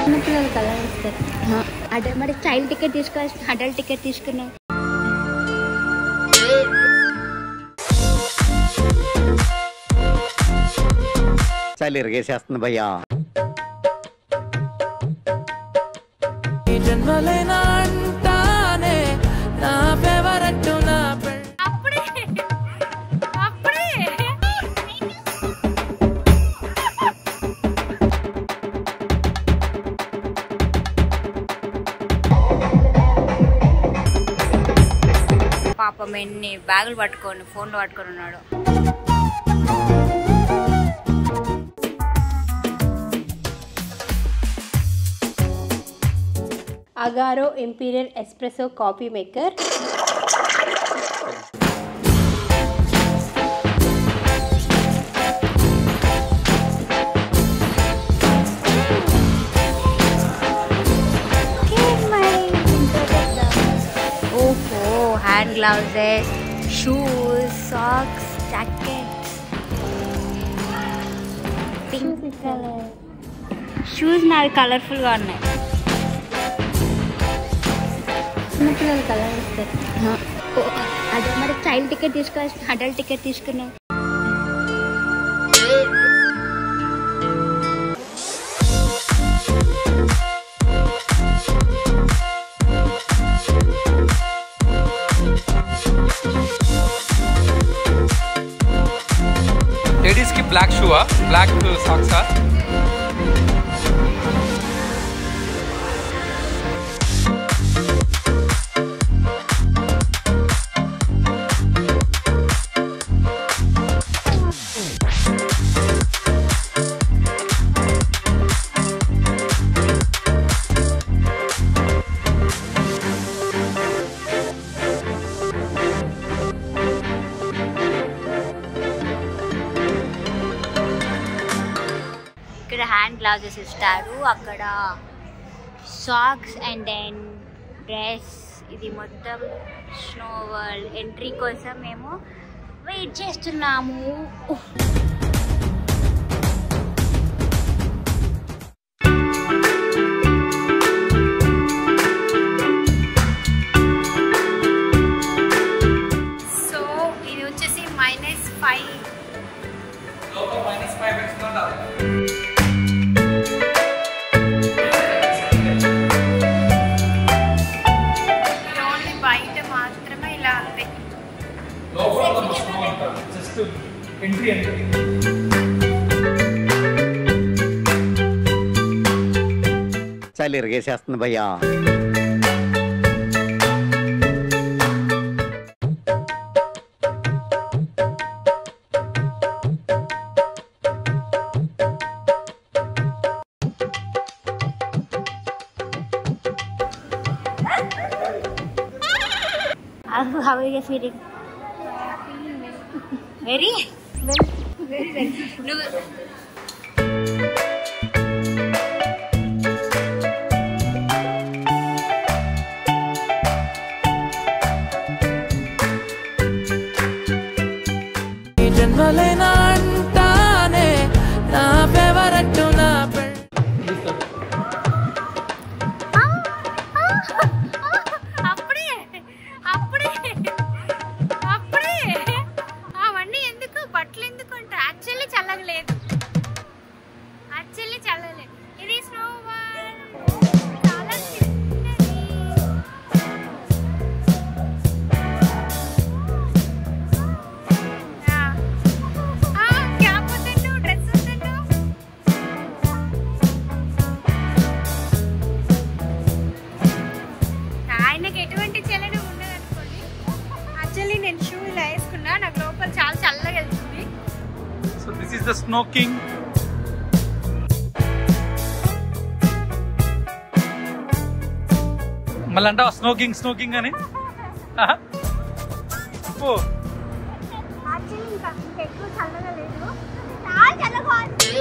చిన్నపిల్లలు కదా ఇస్తారు. అదే మరి చైల్డ్ టికెట్ తీసుకోవాలి, అడల్ట్ టికెట్ తీసుకున్నావు. చలి ఇరిగేసేస్తుంది భయ్యా. పాపం ఎన్ని బ్యాగులు పట్టుకొని ఫోన్లు పట్టుకొని ఉన్నాడు. Agaro imperial espresso coffee maker. Hand gloves, shoes, socks, jackets. Pink colour shoes నావి కలర్ఫుల్గా ఉన్నాయి. చిన్నపిల్లలు కదా ఇస్తారు. అదే మరి చైల్డ్ టికెట్ తీసుకోవాలి, అడల్ట్ టికెట్ తీసుకున్నావు. लेडीज की ब्लैक शू ब्लैक सॉक्स ఇక్కడ హ్యాండ్ గ్లౌజెస్ ఇస్తారు, అక్కడ సాక్స్ అండ్ దెన్ డ్రెస్. ఇది మొత్తం స్నో వరల్డ్ ఎంట్రీ కోసం మేము వెయిట్ చేస్తున్నాము. సో ఇది వచ్చేసి -5. ఓన్లీ బయట మాత్రమే ఇలా ఉంది. చలి ఇరిగేసేస్తుంది భయ్యా. How are you feeling? Very well. No. అవన్నీ ఎందుకు, బట్టలు ఎందుకు అంటే యాక్చువల్లీ చల్లగలేదు. యాక్చువల్లీ చల్లలేదు. ఇది స్నో వరల్డ్ చాలా చిన్నది. క్యాప్ వద్దండు, డ్రెస్ వద్దండు. ఆయనకి ఎటువంటి చల్లడం ఉండదు అనుకోండి. యాక్చువల్లీ నేను షూ ఇలా వేసుకున్నా, నాకు లోపల చాలా చల్లగా వెళ్తుంది. So this is the Snow King. మళ్ళీ అంటావా స్నో కింగ్ అని? యాక్చువల్లీ ఇంకా ఎక్కువ చల్లగా లేదు, చాలా చల్లగా ఉంది.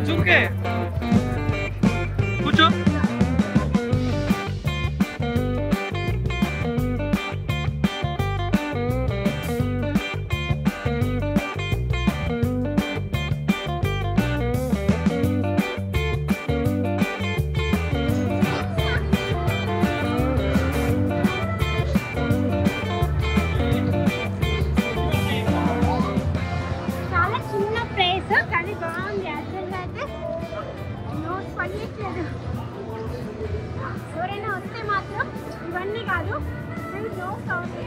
చూకే కూర్చో. చాలా చిన్న ప్లేస్ కానీ బాగుంది. యాక్చువల్గా అయితే నోట్ పనిచేయట్లేదు. ఎవరైనా వస్తే మాత్రం ఇవన్నీ కాదు నోట్ అవుతాయి.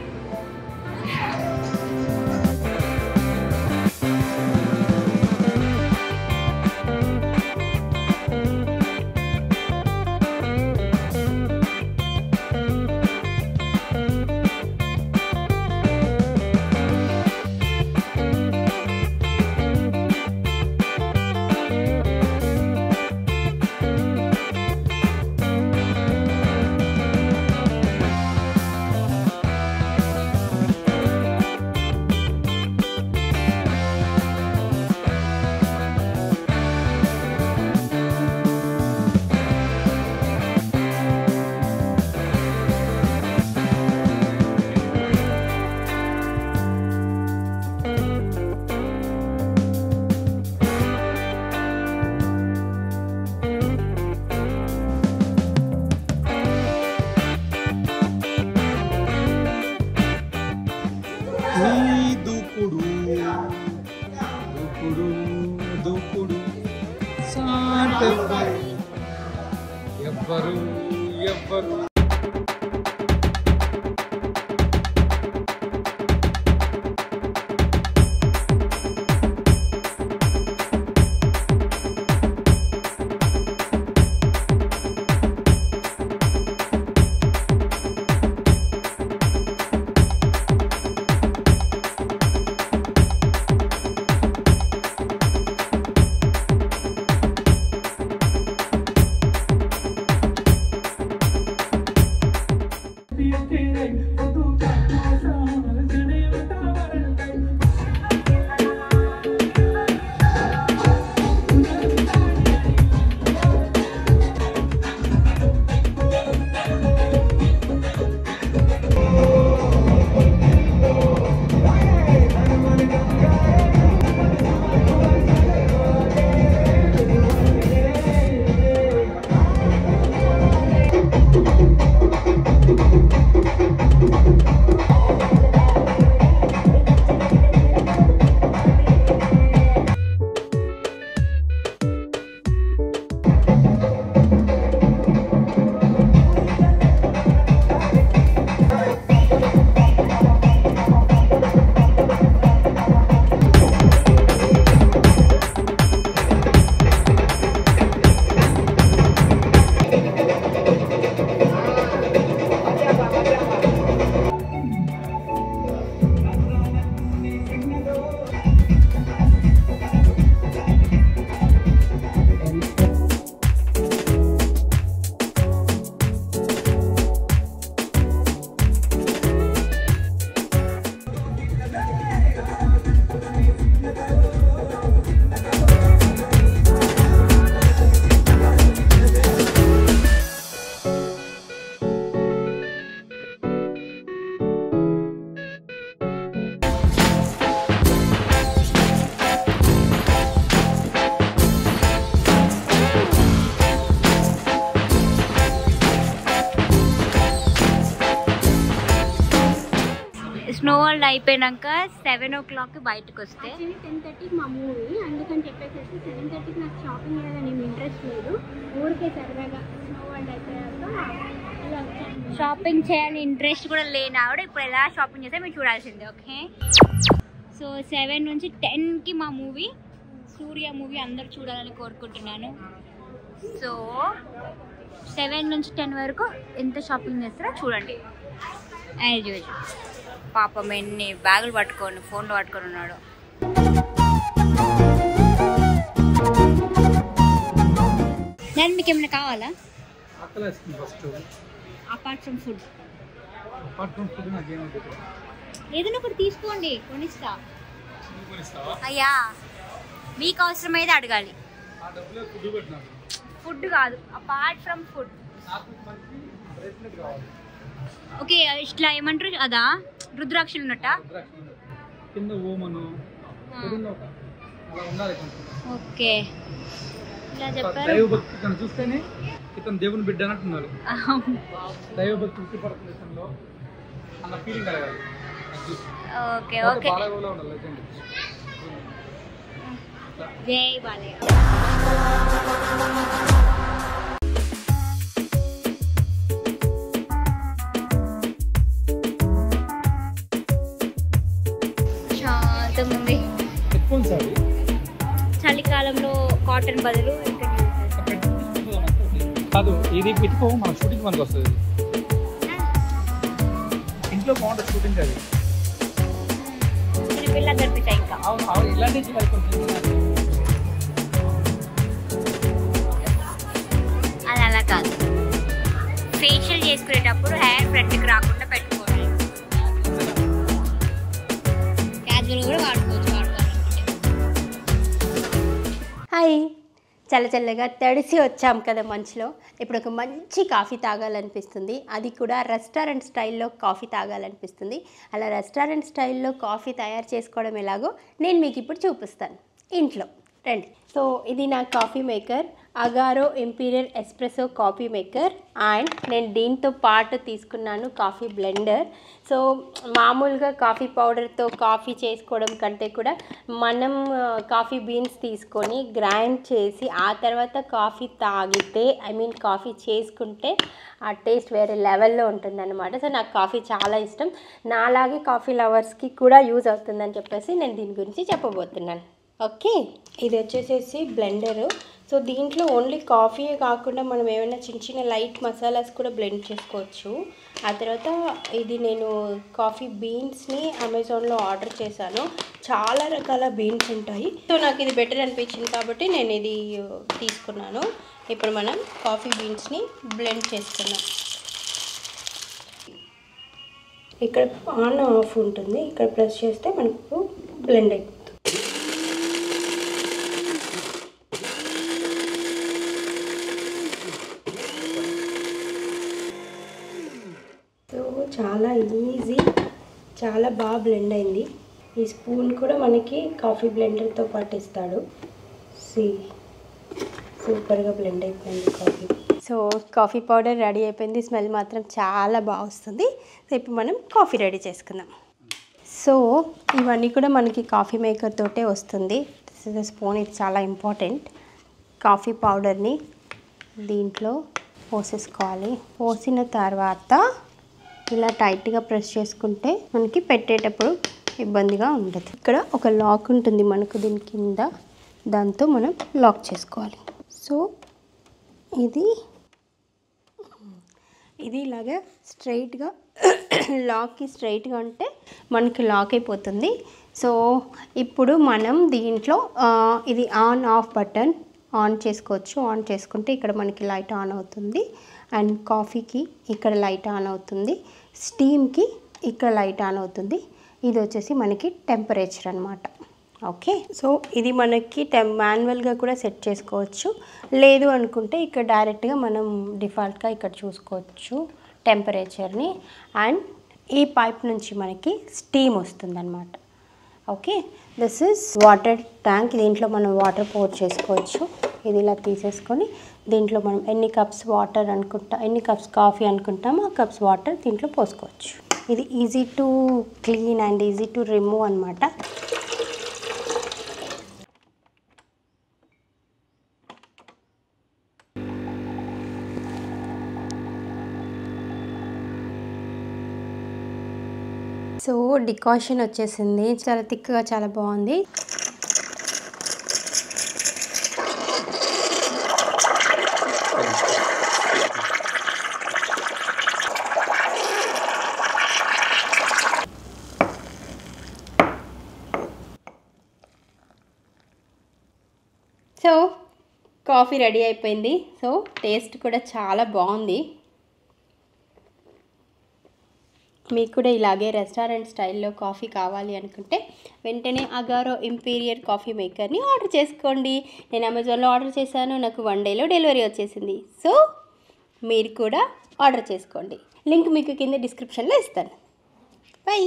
దూకుడు దూకుడు దూకుడు సాటెవ్వరు ఎవ్వరు ఎవ్వరు. స్నో వరల్డ్ అయిపోయినాక 7 o'clock బయటకు వస్తే 10:30కి మా మూవీ, అందుకని చెప్పేసి 7:30కి నాకు షాపింగ్ చేయాలని ఇంట్రెస్ట్ లేదు. ఊరికే సరదాగా స్నో వరల్డ్ అయిపోయాక ఇలా వచ్చాను. షాపింగ్ చేయాలని ఇంట్రెస్ట్ కూడా లేని ఆవిడ ఇప్పుడు ఎలా షాపింగ్ చేస్తే మీరు చూడాల్సిందే. ఓకే, సో 7 నుంచి 10కి మా మూవీ సూర్య మూవీ అందరూ చూడాలని కోరుకుంటున్నాను. సో 7 నుంచి 10 వరకు ఎంత షాపింగ్ చేస్తారో చూడండి. యాజ్ యూజువల్ పాపం ఎన్ని బ్యాగులు పట్టుకొని ఫోన్లో పట్టుకొని ఉన్నాడు. నేను మీకు ఏమైనా కావాలా అపార్ట్ ఫ్రమ్ ఫుడ్? ఏదైనా ఒకటి తీసుకోండి, కొనిస్తా. అయ్యా మీకు అవసరమైతే అడగాలి. ఆ డబ్బులే ఫుడ్ పెట్టినాను. ఫుడ్ కాదు, అపార్ట్ ఫ్రమ్ ఫుడ్. నాకు మంచి బ్రేస్లెట్ కావాలి. ఓకే, ఇట్లా ఏమంటారు అదా, రుద్రాక్షలు ఉన్నట్ట. కింద ఓమను అలా ఉండాలి కొంచెం. ఓకే, ఇలా చెప్పారు. దైవభక్తి ఇతను చూస్తేనే ఇతను దేవుని బిడ్డ అన్నట్టున్నాడు. దైవభక్తి ఉట్టిపడుతుంది ఇతనిలో అన్న ఫీలింగ్ కలగాలి. ఓకే ఓకే, బాలయ్యలో ఉండాలి లెజెండ్. జై బాలయ్య. శాంతంగా ఉంది. హెడ్ఫోన్స్ అవి చలికాలంలో కాటన్ బదులు ఇక్కడ కాదు, ఇది పెట్టుకో, మన షూటింగ్ మనకు వస్తుంది. ఇంట్లో బాగుంటుంది షూటింగ్. అది పిల్ల కనిపిస్తాయి ఇంకా. అవును, ఇలాంటి అది అలా కాదు, ఫేషియల్ చేసుకునేటప్పుడు హెయిర్ ఫ్రంట్కి రాకుండా పెట్టుకోవాలి. క్యాజువల్ కూడా వాడుకోవచ్చు. హాయ్, చల్ల చల్లగా తడిసి వచ్చాం కదా మంచులో. ఇప్పుడు ఒక మంచి కాఫీ తాగాలనిపిస్తుంది, అది కూడా రెస్టారెంట్ స్టైల్లో కాఫీ తాగాలనిపిస్తుంది. అలా రెస్టారెంట్ స్టైల్లో కాఫీ తయారు చేసుకోవడం ఎలాగో నేను మీకు ఇప్పుడు చూపిస్తాను ఇంట్లో. రండి. సో ఇది నా coffee maker, Agaro imperial espresso coffee maker. And నేను దీంతో పాటు తీసుకున్నాను కాఫీ బ్లెండర్. సో మామూలుగా కాఫీ పౌడర్తో కాఫీ చేసుకోవడం కంటే కూడా మనం కాఫీ బీన్స్ తీసుకొని గ్రైండ్ చేసి ఆ తర్వాత కాఫీ తాగితే, కాఫీ చేసుకుంటే ఆ టేస్ట్ వేరే లెవెల్లో ఉంటుందన్నమాట. సో నాకు కాఫీ చాలా ఇష్టం. నాలాగే కాఫీ లవర్స్కి కూడా యూజ్ అవుతుందని చెప్పేసి నేను దీని గురించి చెప్పబోతున్నాను. ఓకే, ఇది వచ్చేసేసి బ్లెండరు. సో దీంట్లో ఓన్లీ కాఫీయే కాకుండా మనం ఏమైనా చిన్న చిన్న లైట్ మసాలాస్ కూడా బ్లెండ్ చేసుకోవచ్చు. ఆ తర్వాత ఇది నేను కాఫీ బీన్స్ని అమెజాన్లో ఆర్డర్ చేశాను. చాలా రకాల బీన్స్ ఉంటాయి. సో నాకు ఇది బెటర్ అనిపించింది కాబట్టి నేను ఇది తీసుకున్నాను. ఇప్పుడు మనం కాఫీ బీన్స్ని బ్లెండ్ చేసుకున్నాం. ఇక్కడ ఆన్ ఆఫ్ ఉంటుంది, ఇక్కడ ప్రెస్ చేస్తే మనకు బ్లెండ్ అయిపోతుంది. చాలా ఈజీ, చాలా బాగా బ్లెండ్ అయింది. ఈ స్పూన్ కూడా మనకి కాఫీ బ్లెండర్తో పాటు ఇస్తాడు. సూపర్గా బ్లెండ్ అయిపోయింది coffee. So coffee powder ready అయిపోయింది. స్మెల్ మాత్రం చాలా బాగా వస్తుంది. సో ఇప్పుడు మనం కాఫీ రెడీ చేసుకుందాం. సో ఇవన్నీ కూడా మనకి కాఫీ మేకర్ తోటే వస్తుంది. దిస్ ఇస్ ద స్పూన్, ఇది చాలా ఇంపార్టెంట్. కాఫీ పౌడర్ని దీంట్లో పోసేసుకోవాలి. పోసిన తర్వాత ఇలా టైట్గా ప్రెస్ చేసుకుంటే మనకి పెట్టేటప్పుడు ఇబ్బందిగా ఉండదు. ఇక్కడ ఒక లాక్ ఉంటుంది మనకు దీని కింద, దాంతో మనం లాక్ చేసుకోవాలి. సో ఇది ఇలాగా స్ట్రైట్గా లాక్కి స్ట్రైట్గా ఉంటే మనకి లాక్ అయిపోతుంది. సో ఇప్పుడు మనం దీంట్లో ఇది ఆన్ ఆఫ్ బటన్ ఆన్ చేసుకోవచ్చు. ఆన్ చేసుకుంటే ఇక్కడ మనకి లైట్ ఆన్ అవుతుంది. అండ్ కాఫీకి ఇక్కడ లైట్ ఆన్ అవుతుంది, స్టీమ్కి ఇక్కడ లైట్ ఆన్ అవుతుంది. ఇది వచ్చేసి మనకి టెంపరేచర్ అనమాట. ఓకే, సో ఇది మనకి మాన్యువల్గా కూడా సెట్ చేసుకోవచ్చు. లేదు అనుకుంటే ఇక్కడ డైరెక్ట్గా మనం డిఫాల్ట్గా ఇక్కడ చూసుకోవచ్చు టెంపరేచర్ని. అండ్ ఈ పైప్ నుంచి మనకి స్టీమ్ వస్తుందన్నమాట. Okay, this is water tank. దీంట్లో మనం వాటర్ పోర్ చేసుకోవచ్చు. ఇది ఇలా తీసేసుకొని దీంట్లో మనం ఎన్ని కప్స్ వాటర్ ఎన్ని కప్స్ కాఫీ అనుకుంటామో ఆ కప్స్ వాటర్ దీంట్లో పోసుకోవచ్చు. ఇది easy to clean and easy to remove అనమాట. సో డికాషన్ వచ్చేసింది, చాలా థిక్గా, చాలా బాగుంది. సో కాఫీ రెడీ అయిపోయింది. సో టేస్ట్ కూడా చాలా బాగుంది. మీకు కూడా ఇలాగే రెస్టారెంట్ స్టైల్లో కాఫీ కావాలి అనుకుంటే వెంటనే అగారో ఇంపీరియర్ కాఫీ మేకర్ని ఆర్డర్ చేసుకోండి. నేను అమెజాన్లో ఆర్డర్ చేశాను, నాకు 1 డేలో డెలివరీ వచ్చేసింది. సో మీరు కూడా ఆర్డర్ చేసుకోండి. లింక్ మీకు కింద డిస్క్రిప్షన్లో ఇస్తాను. బై.